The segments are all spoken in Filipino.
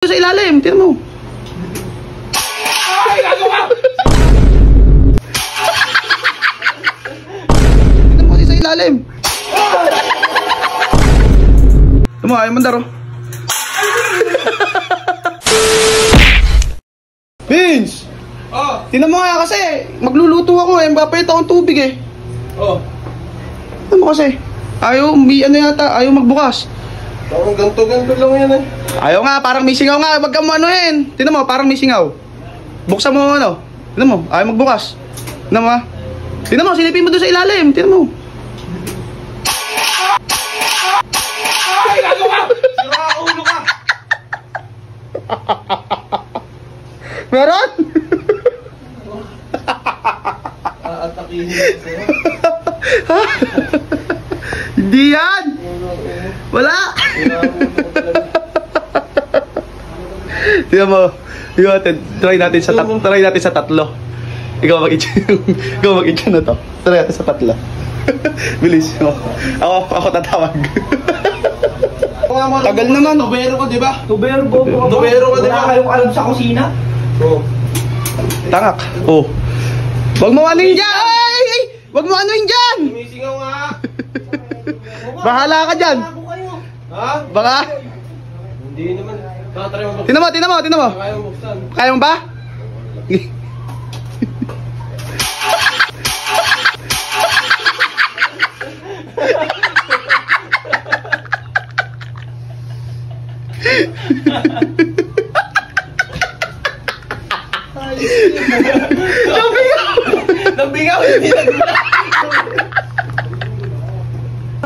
Sa ilalim, tingnan mo. Ay, gagawa! Tingnan mo kasi sa ilalim. Tingnan mo, ayaw mandar, oh. Vince! Oh, Tingnan mo nga kasi, magluluto ako eh, mapapait akong tubig eh. oh. Tingnan mo kasi, ayaw, ayaw magbukas. Parang ganto-ganto lang yan eh. Ayaw nga, parang may singaw nga, wag ka mo anuhin. Tingnan mo, parang may singaw. Buksan mo ano. Tingnan mo, ayaw magbukas. Tingnan mo ha. Tingnan mo, silipin mo doon sa ilalim. Tingnan mo. Ay, gagawa! Sira ulo ka! Meron? Aatakihin ko sa'yo. Hindi yan. Wala. Tingnan mo. Try natin sa tatlo. Ikaw mag-itcha na to. Try natin sa tatlo. Bilis mo. Ako tatawag. Tagal naman. Tubero ka, di ba? Tubero ka, di ba? Wala kayong alam sa kusina? Oo. Tangak. Oh. Wag mo anuhin dyan. Ay! Wag mo anuhin dyan. Sumisingaw nga. Bahala ka dyan. Ha? Baka. Hindi naman. Tatry mo buksan. Tingnan mo. Kaya mo buksan. Kaya mo ba? Nabingaw! Hindi nagmula!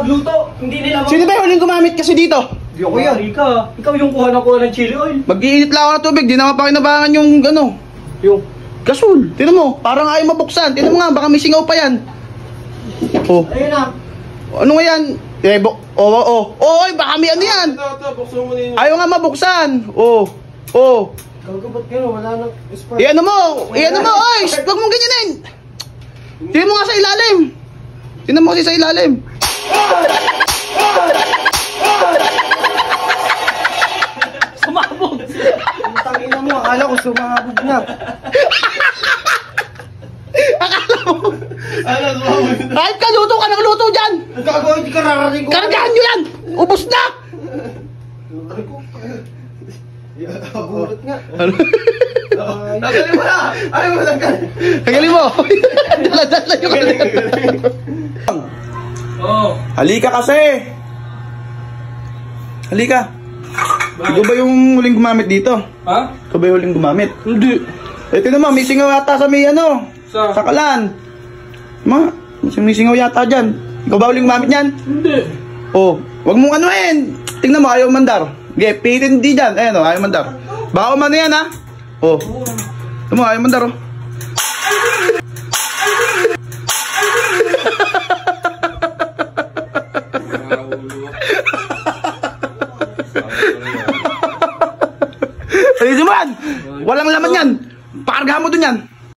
Luto, hindi nila Sino ba yung huling gumamit kasi dito? Di ako yan. Ikaw yung kuha ng chili oil. Mag-iinit lang ako ng tubig, di naman pakinabangan yung ano. Yung Gasol. Tingnan mo, parang ayaw mabuksan. Tingnan mo nga, baka may singaw pa yan. Oh. ayun na. Ano nga yan? Oy, baka may ano yan. Ito, buksan mo na yun. Ayaw nga mabuksan. Oh. Gagabat ka na, wala nang spark. Iyan mo. Oy, wag mong ganyanin. Tingnan mo nga sa ilalim. Tingnan mo kasi sa ilalim. Sumabog. Ang tangina mo, akala ko sumabog na. Kahit ka luto ka ng luto dyan. Gagawin, hindi ka rarating ko. Kargahan nyo yan. Ubus na. Pagulot nga. Tanggalin mo na! Ayaw mo lang ka! Tagalin mo. Dala-dala yung Oo. Halika kasi. Halika. Ikaw ba yung huling gumamit dito? Ha? Ikaw ba yung huling gumamit? Hindi. Ito naman, may singaw yata sa may ano. Sa? Sa kalan. May singaw yata dyan. Ikaw ba huling gumamit yan? Hindi. Oh, wag mong anuhin. Tingnan mo, ayaw mandar. Okay, pitin di dyan. Ayan o, ayaw mandar. Baka umano yan ha. Oh. Tingnan mo, ayaw mandar oh. Ayun mo yan. Walang laman yan. Pakargahan mo dun yan.